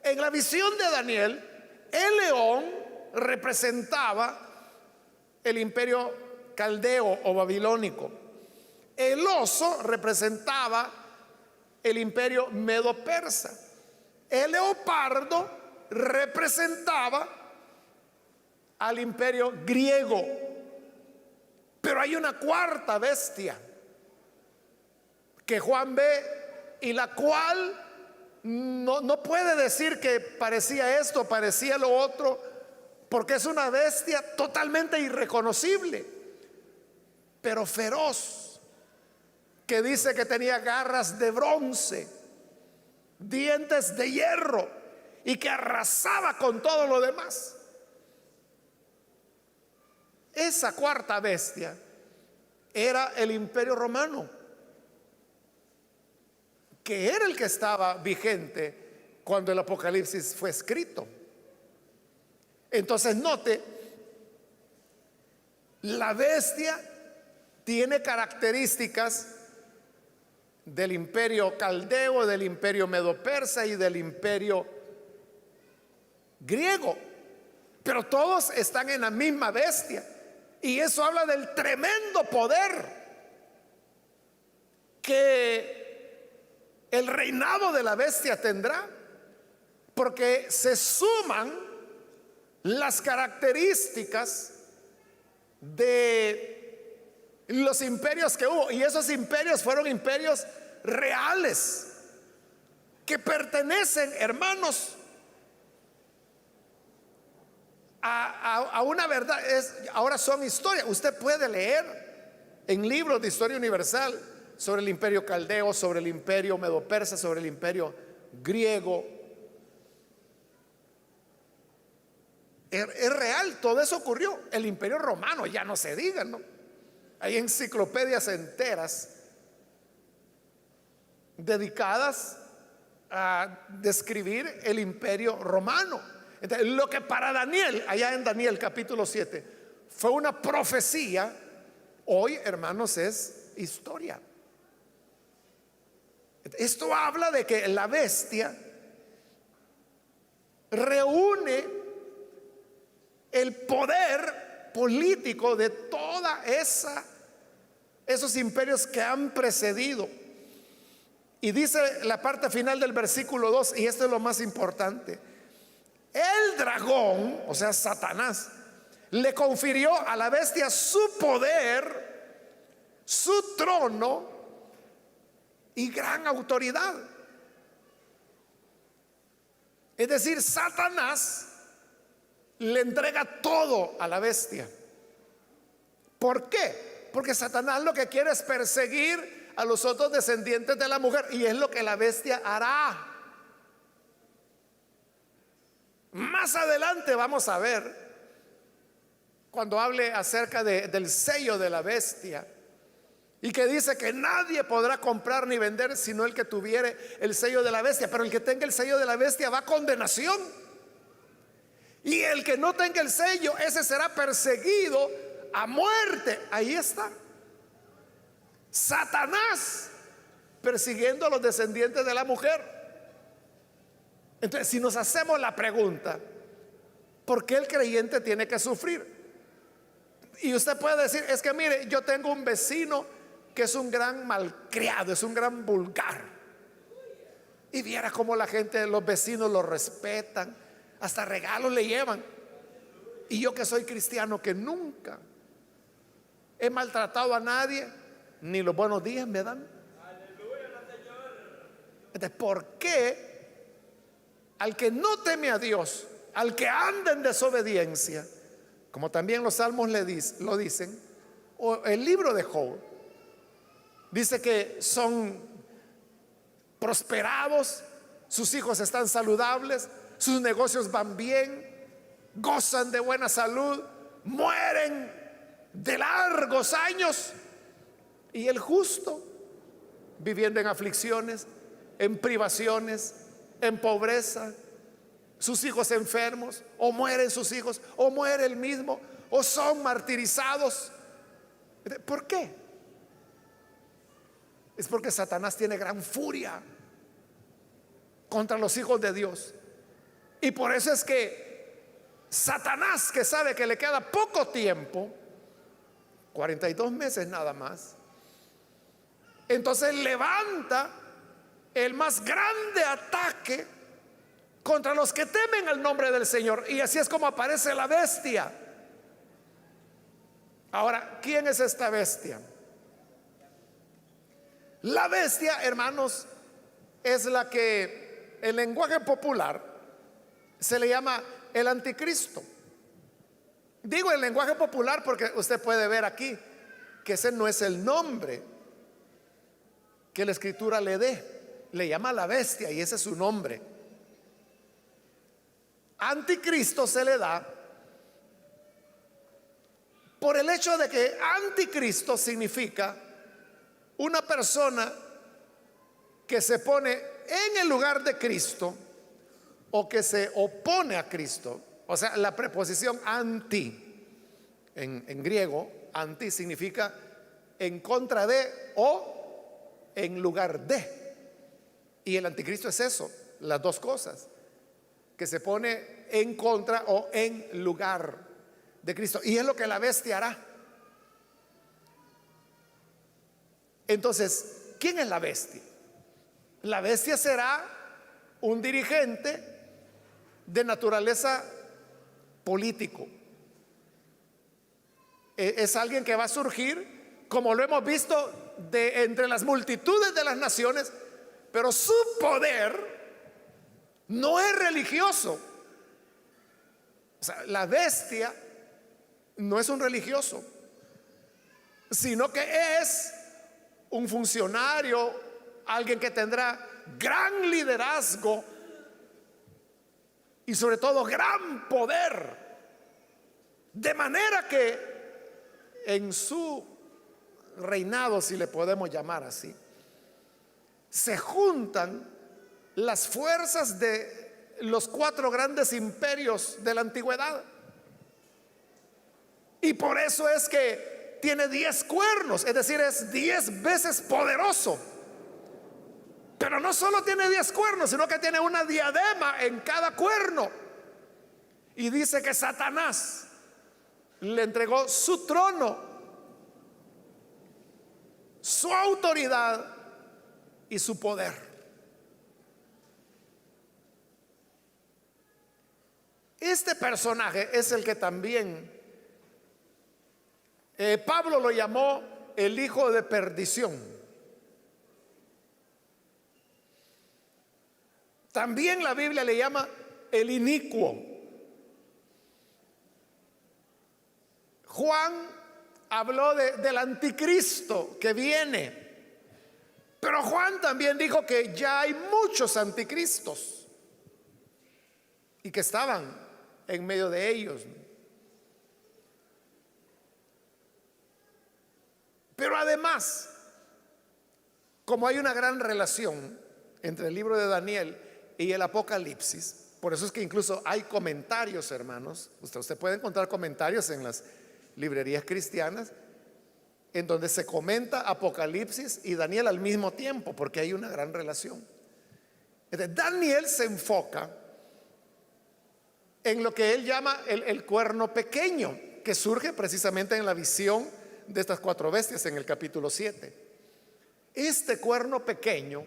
En la visión de Daniel, el león representaba el imperio caldeo o babilónico, el oso representaba el imperio medo-persa, el leopardo representaba al imperio griego. Pero hay una 4ª bestia que Juan ve, y la cual no puede decir que parecía esto, parecía lo otro, porque es una bestia totalmente irreconocible, pero feroz, que dice que tenía garras de bronce, dientes de hierro, y que arrasaba con todo lo demás. Esa 4ª bestia era el imperio romano, que era el que estaba vigente cuando el Apocalipsis fue escrito. Entonces note, la bestia tiene características del imperio caldeo, del imperio medo-persa y del imperio griego, pero todos están en la misma bestia. Y eso habla del tremendo poder que el reinado de la bestia tendrá, porque se suman las características de los imperios que hubo, y esos imperios fueron imperios reales que pertenecen, hermanos, a una verdad. Ahora son historia. Usted puede leer en libros de historia universal sobre el imperio caldeo, sobre el imperio medo-persa, sobre el imperio griego. Es real, todo eso ocurrió. El imperio romano, ya no se diga, ¿no? Hay enciclopedias enteras dedicadas a describir el imperio romano. Entonces, lo que para Daniel, allá en Daniel capítulo 7, fue una profecía, hoy, hermanos, es historia. Esto habla de que la bestia reúne el poder político de toda esos imperios que han precedido. Y dice la parte final del versículo 2, y esto es lo más importante: el dragón, o sea, Satanás, le confirió a la bestia su poder, su trono y gran autoridad. Es decir, Satanás le entrega todo a la bestia. ¿Por qué? Porque Satanás lo que quiere es perseguir a los otros descendientes de la mujer, y es lo que la bestia hará. Más adelante vamos a ver, cuando hable acerca del sello de la bestia, y que dice que nadie podrá comprar ni vender sino el que tuviere el sello de la bestia. Pero el que tenga el sello de la bestia va a condenación, y el que no tenga el sello, ese será perseguido a muerte. Ahí está Satanás persiguiendo a los descendientes de la mujer. Entonces, si nos hacemos la pregunta, ¿por qué el creyente tiene que sufrir? Y usted puede decir, es que mire, yo tengo un vecino que es un gran malcriado, es un gran vulgar, y viera cómo la gente, los vecinos lo respetan, hasta regalos le llevan. Y yo, que soy cristiano, que nunca he maltratado a nadie, ni los buenos días me dan. Entonces, ¿por qué al que no teme a Dios, al que anda en desobediencia, como también los salmos lo dicen, o el libro de Job dice que son prosperados, sus hijos están saludables, sus negocios van bien, gozan de buena salud, mueren de largos años, y el justo viviendo en aflicciones, en privaciones, en pobreza, sus hijos enfermos, o mueren sus hijos, o muere él mismo, o son martirizados? ¿Por qué? Es porque Satanás tiene gran furia contra los hijos de Dios. Y por eso es que Satanás, que sabe que le queda poco tiempo, 42 meses nada más, entonces levanta el más grande ataque contra los que temen el nombre del Señor. Y así es como aparece la bestia. Ahora, ¿quién es esta bestia? La bestia, hermanos, es la que en lenguaje popular se le llama el anticristo. Digo en lenguaje popular porque usted puede ver aquí que ese no es el nombre que la escritura le dé. Le llama la bestia y ese es su nombre. Anticristo se le da por el hecho de que anticristo significa una persona que se pone en el lugar de Cristo, o que se opone a Cristo. O sea, la preposición anti en griego, anti significa en contra de o en lugar de. Y el anticristo es eso, las dos cosas, que se pone en contra o en lugar de Cristo. Y es lo que la bestia hará. Entonces, ¿quién es la bestia? La bestia será un dirigente de naturaleza político. Es alguien que va a surgir, como lo hemos visto, de entre las multitudes de las naciones, pero su poder no es religioso. O sea, la bestia no es un religioso, sino que es un funcionario, alguien que tendrá gran liderazgo y sobre todo gran poder, de manera que en su reinado, si le podemos llamar así, se juntan las fuerzas de los 4 grandes imperios de la antigüedad. Y por eso es que tiene 10 cuernos, es decir, es 10 veces poderoso. Pero no solo tiene 10 cuernos, sino que tiene una diadema en cada cuerno. Y dice que Satanás le entregó su trono, su autoridad y su poder. Este personaje es el que también Pablo lo llamó el hijo de perdición. También la Biblia le llama el inicuo. Juan habló del anticristo que viene, pero Juan también dijo que ya hay muchos anticristos y que estaban en medio de ellos. Pero además, como hay una gran relación entre el libro de Daniel y el Apocalipsis, por eso es que incluso hay comentarios, hermanos. Usted puede encontrar comentarios en las librerías cristianas en donde se comenta Apocalipsis y Daniel al mismo tiempo, porque hay una gran relación. Entonces, Daniel se enfoca en lo que él llama el cuerno pequeño, que surge precisamente en la visión de estas 4 bestias en el capítulo 7. Este cuerno pequeño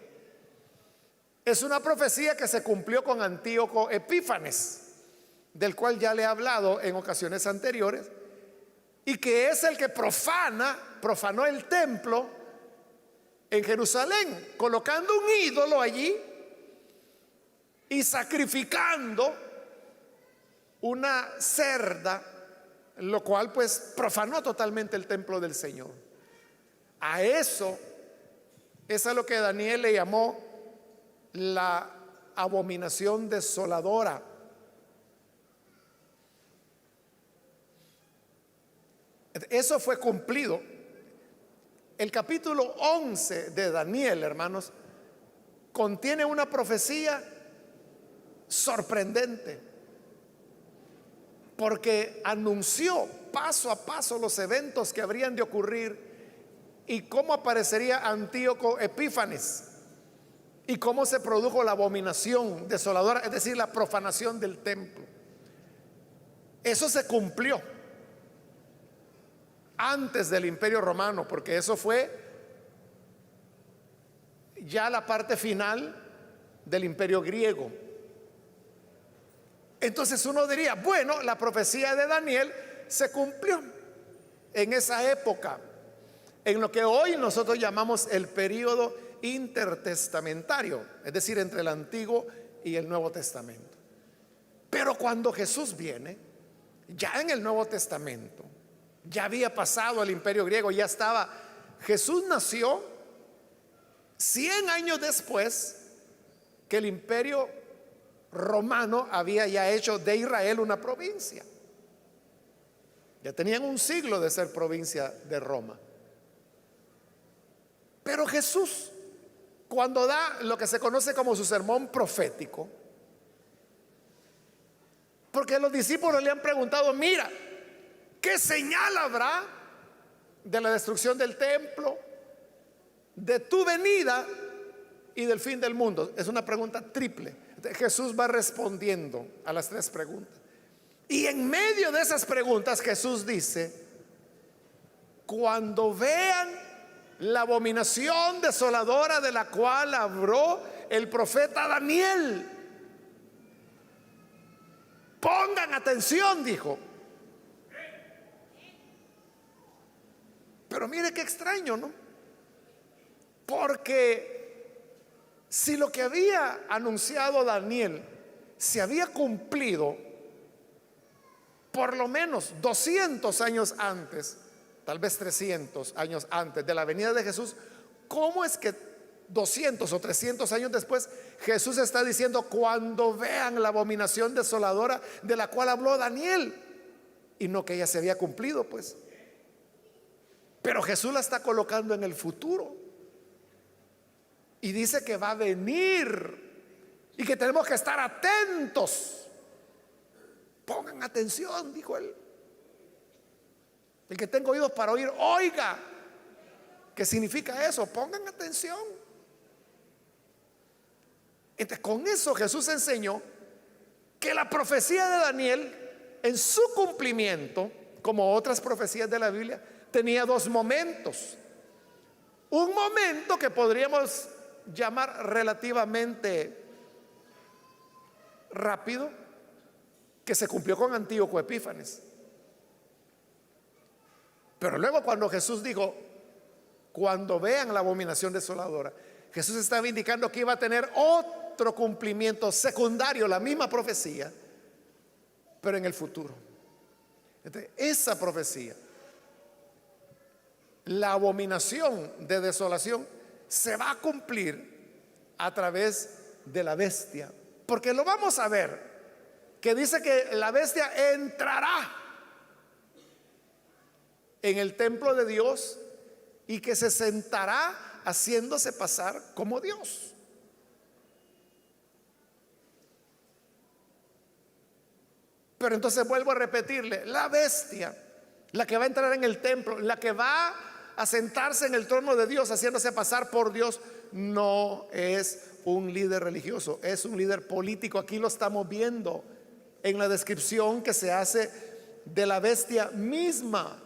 es una profecía que se cumplió con Antíoco Epífanes, del cual ya le he hablado en ocasiones anteriores, y que es el que profanó el templo en Jerusalén, colocando un ídolo allí y sacrificando una cerda, lo cual pues profanó totalmente el templo del Señor. A eso es a lo que Daniel le llamó la abominación desoladora. Eso fue cumplido. El capítulo 11 de Daniel, hermanos, contiene una profecía sorprendente, porque anunció paso a paso los eventos que habrían de ocurrir y cómo aparecería Antíoco Epífanes y cómo se produjo la abominación desoladora, es decir, la profanación del templo. Eso se cumplió antes del Imperio Romano, porque eso fue ya la parte final del Imperio griego. Entonces uno diría, bueno, la profecía de Daniel se cumplió en esa época, en lo que hoy nosotros llamamos el período intertestamentario, es decir, entre el Antiguo y el Nuevo Testamento. Pero cuando Jesús viene, ya en el Nuevo Testamento, ya había pasado el Imperio griego, ya estaba. Jesús nació 100 años después que el Imperio Romano había ya hecho de Israel una provincia. Ya tenían un siglo de ser provincia de Roma. Pero Jesús, cuando da lo que se conoce como su sermón profético, porque los discípulos le han preguntado, mira, ¿qué señal habrá de la destrucción del templo, de tu venida y del fin del mundo? Es una pregunta triple. Jesús va respondiendo a las 3 preguntas. Y en medio de esas preguntas Jesús dice, cuando vean la abominación desoladora de la cual habló el profeta Daniel, pongan atención, dijo. Pero mire qué extraño, ¿no? Porque si lo que había anunciado Daniel se había cumplido, por lo menos 200 años antes, tal vez 300 años antes de la venida de Jesús, ¿cómo es que 200 o 300 años después Jesús está diciendo cuando vean la abominación desoladora de la cual habló Daniel? Y no que ya se había cumplido, pues. Pero Jesús la está colocando en el futuro y dice que va a venir y que tenemos que estar atentos. Pongan atención, dijo él. El que tenga oídos para oír, oiga. ¿Qué significa eso? Pongan atención. Entonces, con eso Jesús enseñó que la profecía de Daniel, en su cumplimiento, como otras profecías de la Biblia, tenía dos momentos. Un momento que podríamos llamar relativamente rápido, que se cumplió con Antíoco Epífanes. Pero luego, cuando Jesús dijo, cuando vean la abominación desoladora, Jesús estaba indicando que iba a tener otro cumplimiento secundario, la misma profecía, pero en el futuro. Entonces, esa profecía, la abominación de desolación, se va a cumplir a través de la bestia, porque lo vamos a ver, que dice que la bestia entrará en el templo de Dios y que se sentará haciéndose pasar como Dios. Pero entonces vuelvo a repetirle, la bestia, la que va a entrar en el templo, la que va a sentarse en el trono de Dios haciéndose pasar por Dios, no es un líder religioso, es un líder político. Aquí lo estamos viendo en la descripción que se hace de la bestia misma.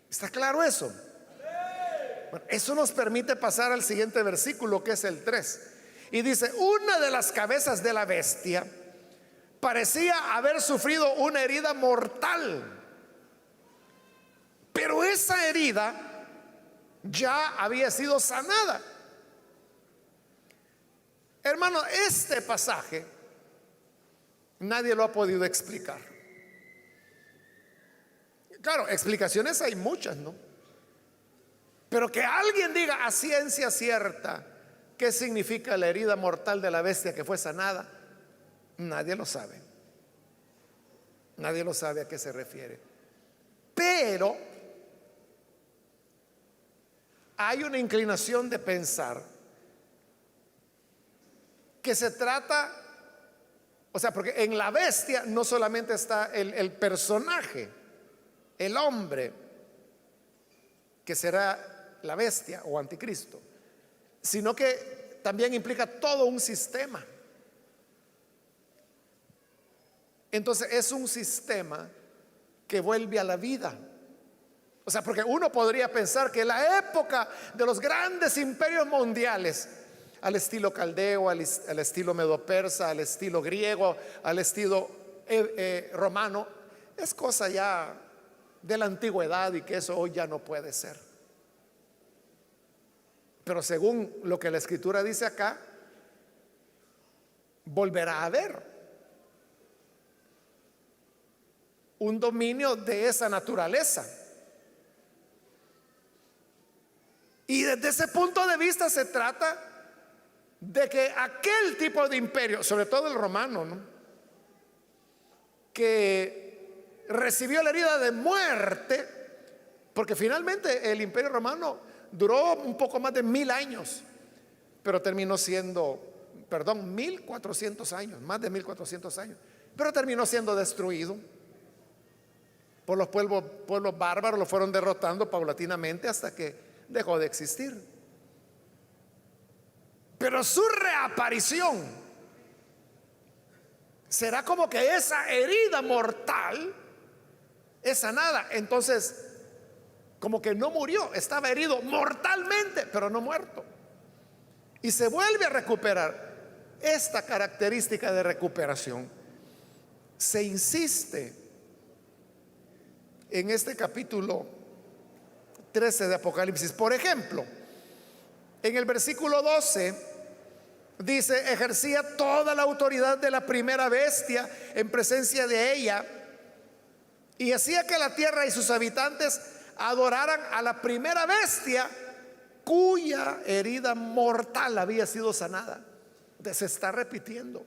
¿Está claro eso? Bueno, eso nos permite pasar al siguiente versículo, que es el 3. Y dice, una de las cabezas de la bestia parecía haber sufrido una herida mortal, pero esa herida ya había sido sanada. Hermano, este pasaje nadie lo ha podido explicar. Claro, explicaciones hay muchas, ¿no? Pero que alguien diga a ciencia cierta qué significa la herida mortal de la bestia que fue sanada, nadie lo sabe. Nadie lo sabe a qué se refiere. Pero hay una inclinación de pensar que se trata, o sea, porque en la bestia no solamente está el personaje, el hombre, que será la bestia o anticristo, sino que también implica todo un sistema. Entonces es un sistema que vuelve a la vida. O sea, porque uno podría pensar que la época de los grandes imperios mundiales, al estilo caldeo, al estilo medo-persa, al estilo griego, al estilo romano, es cosa ya de la antigüedad y que eso hoy ya no puede ser. Pero según lo que la escritura dice acá, volverá a haber un dominio de esa naturaleza. Y desde ese punto de vista se trata de que aquel tipo de imperio, sobre todo el romano, ¿no?, que recibió la herida de muerte, porque finalmente el imperio romano duró un poco más de 1000 años, pero terminó siendo, 1400 años, más de 1400 años, pero terminó siendo destruido por los pueblos bárbaros. Lo fueron derrotando paulatinamente hasta que dejó de existir. Pero su reaparición será como que esa herida mortal es sanada. Entonces, como que no murió, estaba herido mortalmente, pero no muerto. Y se vuelve a recuperar. Esta característica de recuperación se insiste en este capítulo 13 de Apocalipsis. Por ejemplo, en el versículo 12 Dice, ejercía toda la autoridad de la primera bestia en presencia de ella y hacía que la tierra y sus habitantes adoraran a la primera bestia cuya herida mortal había sido sanada. Entonces, se está repitiendo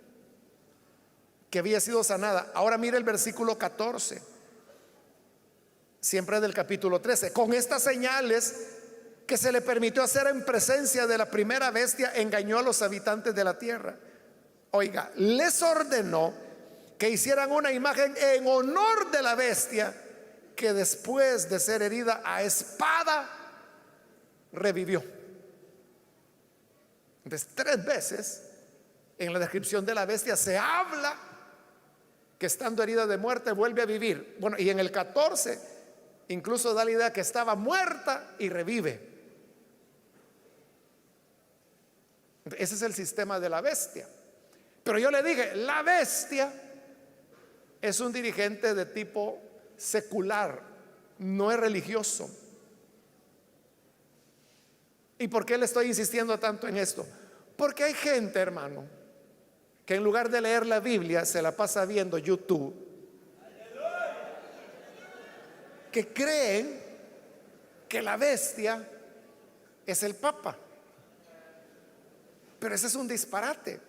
que había sido sanada. Ahora mire el versículo 14, siempre del capítulo 13. Con estas señales que se le permitió hacer en presencia de la primera bestia, engañó a los habitantes de la tierra. Oiga, les ordenó que hicieran una imagen en honor de la bestia, que después de ser herida a espada revivió. Entonces, 3 veces en la descripción de la bestia se habla que estando herida de muerte vuelve a vivir. Bueno, y en el 14 incluso da la idea que estaba muerta y revive. Ese es el sistema de la bestia. Pero yo le dije, la bestia es un dirigente de tipo secular, no es religioso. ¿Y por qué le estoy insistiendo tanto en esto? Porque hay gente, hermano, que en lugar de leer la Biblia se la pasa viendo YouTube, que creen que la bestia es el Papa. Pero ese es un disparate.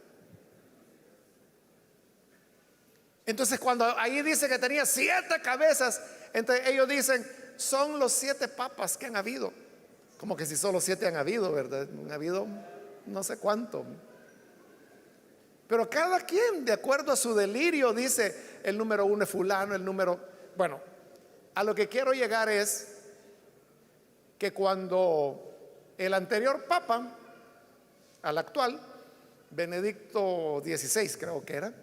Entonces, cuando ahí dice que tenía 7 cabezas, entonces ellos dicen, son los 7 papas que han habido. Como que si solo 7 han habido, ¿verdad? Han habido no sé cuánto. Pero cada quien, de acuerdo a su delirio, dice el número 1 es fulano, el número... Bueno, a lo que quiero llegar es que cuando el anterior papa, al actual, Benedicto XVI creo que era,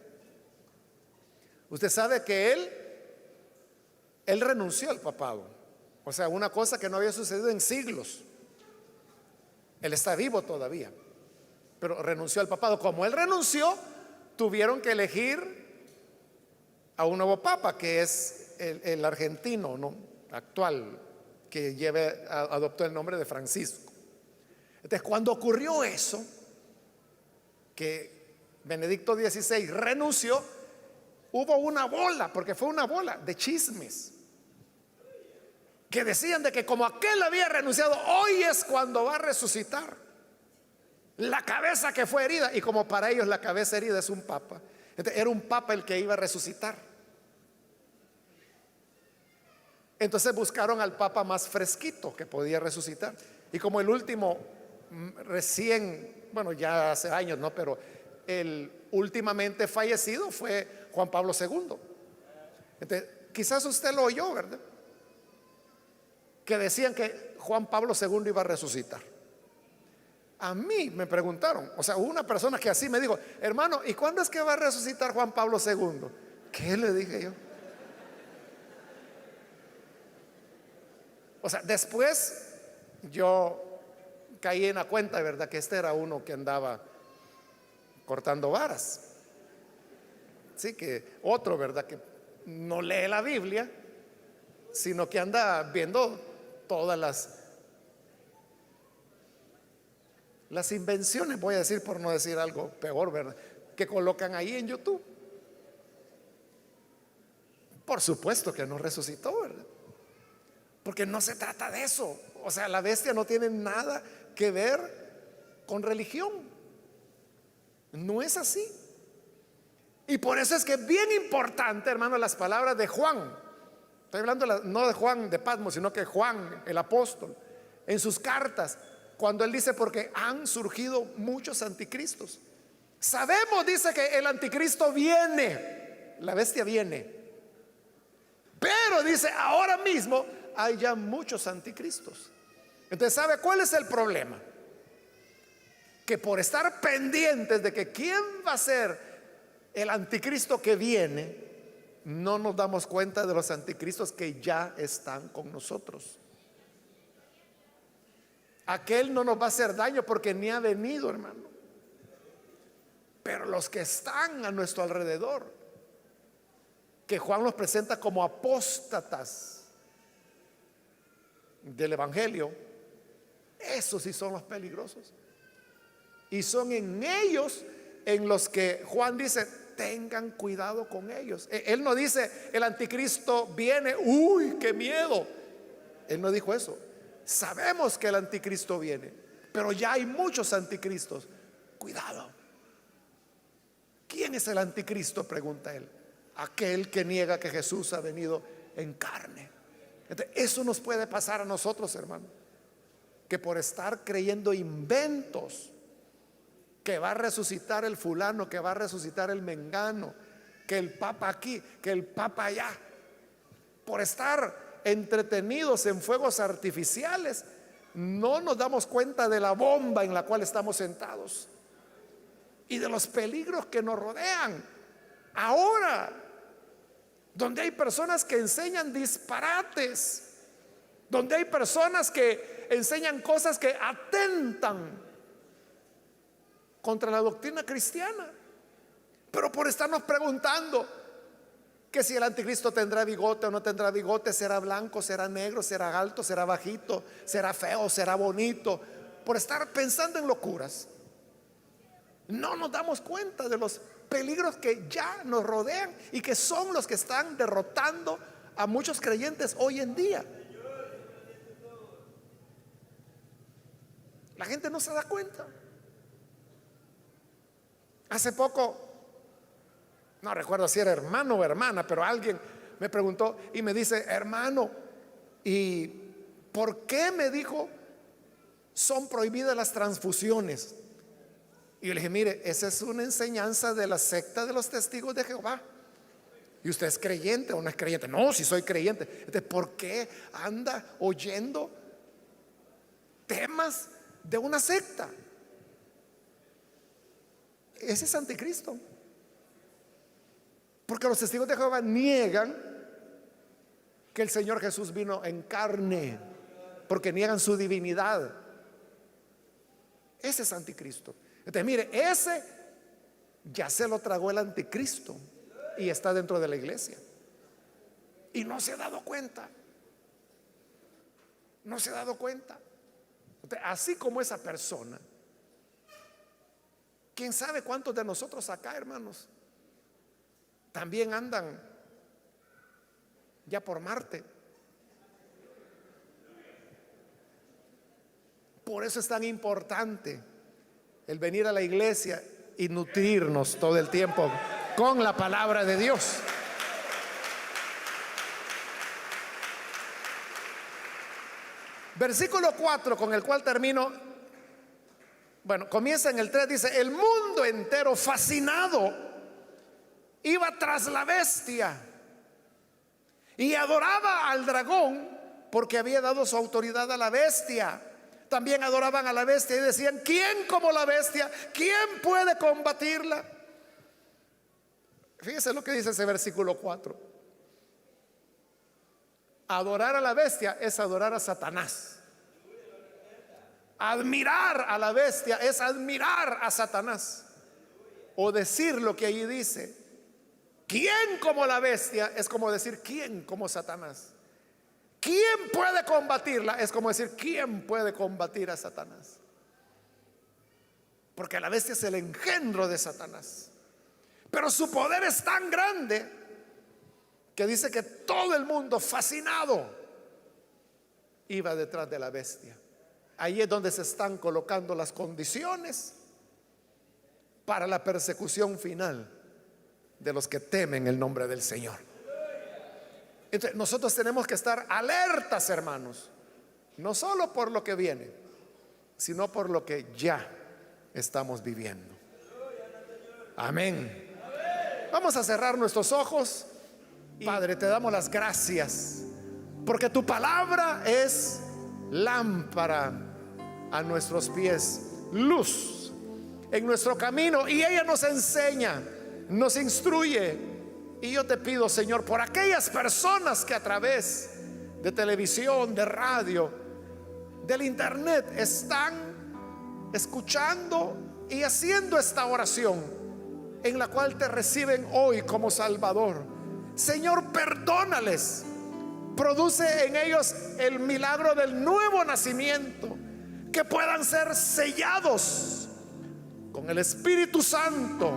usted sabe que él renunció al papado. O sea, una cosa que no había sucedido en siglos. Él está vivo todavía, pero renunció al papado. Como él renunció, tuvieron que elegir a un nuevo papa, que es el argentino, ¿no?, actual, que adoptó el nombre de Francisco. Entonces, cuando ocurrió eso, que Benedicto XVI renunció, hubo una bola, porque fue una bola de chismes, que decían de que como aquel había renunciado, hoy es cuando va a resucitar la cabeza que fue herida. Y como para ellos la cabeza herida es un papa, entonces era un papa el que iba a resucitar. Entonces buscaron al papa más fresquito que podía resucitar. Y como el último recién, bueno, ya hace años, ¿no?, pero el últimamente fallecido fue Juan Pablo II. Entonces, quizás usted lo oyó, ¿verdad?, que decían que Juan Pablo II iba a resucitar. A mí me preguntaron, o sea, hubo una persona que así me dijo, hermano, ¿y cuándo es que va a resucitar Juan Pablo II? ¿Qué le dije yo? O sea, después yo caí en la cuenta, ¿verdad?, que este era uno que andaba cortando varas. Sí, que otro, ¿verdad?, que no lee la Biblia, sino que anda viendo todas las invenciones, voy a decir, por no decir algo peor, ¿verdad?, que colocan ahí en YouTube. Por supuesto que no resucitó, ¿verdad?, porque no se trata de eso. O sea, la bestia no tiene nada que ver con religión. No es así. Y por eso es que es bien importante, hermano, las palabras de Juan. Estoy hablando no de Juan de Patmos, sino que Juan, el apóstol, en sus cartas, cuando él dice, porque han surgido muchos anticristos. Sabemos, dice, que el anticristo viene, la bestia viene. Pero dice, ahora mismo hay ya muchos anticristos. Entonces, ¿sabe cuál es el problema? Que por estar pendientes de que quién va a ser el anticristo que viene, no nos damos cuenta de los anticristos que ya están con nosotros. Aquel no nos va a hacer daño porque ni ha venido, hermano. Pero los que están a nuestro alrededor, que Juan los presenta como apóstatas del evangelio, esos sí son los peligrosos. Y son en ellos en los que Juan dice, tengan cuidado con ellos. Él no dice, el anticristo viene, uy, qué miedo. Él no dijo eso. Sabemos que el anticristo viene, pero ya hay muchos anticristos. Cuidado. ¿Quién es el anticristo?, pregunta él. Aquel que niega que Jesús ha venido en carne. Entonces, eso nos puede pasar a nosotros, hermano, que por estar creyendo inventos, que va a resucitar el fulano, que va a resucitar el mengano, que el papa aquí, que el papa allá, por estar entretenidos en fuegos artificiales, no nos damos cuenta de la bomba en la cual estamos sentados y de los peligros que nos rodean ahora, donde hay personas que enseñan disparates, donde hay personas que enseñan cosas que atentan contra la doctrina cristiana, pero por estarnos preguntando que si el anticristo tendrá bigote o no tendrá bigote, será blanco, será negro, será alto, será bajito, será feo, será bonito, por estar pensando en locuras, no nos damos cuenta de los peligros que ya nos rodean y que son los que están derrotando a muchos creyentes hoy en día. La gente no se da cuenta. Hace poco, no recuerdo si era hermano o hermana, pero alguien me preguntó y me dice, hermano, ¿y por qué, me dijo, son prohibidas las transfusiones? Y yo le dije, mire, esa es una enseñanza de la secta de los testigos de Jehová. ¿Y usted es creyente o no es creyente? No, si soy creyente. Entonces, ¿por qué anda oyendo temas de una secta? Ese es anticristo. Porque los testigos de Jehová niegan que el Señor Jesús vino en carne, porque niegan su divinidad. Ese es anticristo. Entonces, mire, ese ya se lo tragó el anticristo y está dentro de la iglesia y no se ha dado cuenta. No se ha dado cuenta. Entonces, así como esa persona, quién sabe cuántos de nosotros acá, hermanos, también andan ya por Marte. Por eso es tan importante el venir a la iglesia y nutrirnos todo el tiempo con la palabra de Dios. Versículo 4, con el cual termino. Bueno, comienza en el 3, dice, el mundo entero fascinado iba tras la bestia y adoraba al dragón porque había dado su autoridad a la bestia. También adoraban a la bestia y decían, ¿quién como la bestia? ¿Quién puede combatirla? Fíjese lo que dice ese versículo 4. Adorar a la bestia es adorar a Satanás. Admirar a la bestia es admirar a Satanás. O decir lo que allí dice, ¿quién como la bestia? Es como decir, ¿quién como Satanás? ¿Quién puede combatirla? Es como decir, ¿quién puede combatir a Satanás? Porque la bestia es el engendro de Satanás, pero su poder es tan grande que dice que todo el mundo fascinado iba detrás de la bestia. Ahí es donde se están colocando las condiciones para la persecución final de los que temen el nombre del Señor. Entonces, nosotros tenemos que estar alertas, hermanos, no solo por lo que viene, sino por lo que ya estamos viviendo. Amén. Vamos a cerrar nuestros ojos. Padre, te damos las gracias porque tu palabra es lámpara a nuestros pies, luz en nuestro camino, y ella nos enseña, nos instruye. Y yo te pido, Señor, por aquellas personas que a través de televisión, de radio, del internet están escuchando y haciendo esta oración en la cual te reciben hoy como Salvador, Señor, perdónales, produce en ellos el milagro del nuevo nacimiento, que puedan ser sellados con el Espíritu Santo.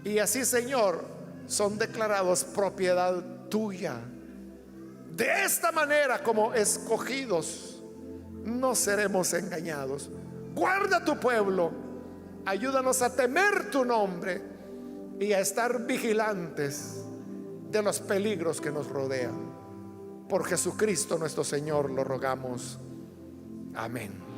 Y así, Señor, son declarados propiedad tuya. De esta manera, como escogidos, no seremos engañados. Guarda tu pueblo, ayúdanos a temer tu nombre y a estar vigilantes de los peligros que nos rodean. Por Jesucristo nuestro Señor lo rogamos. Amén.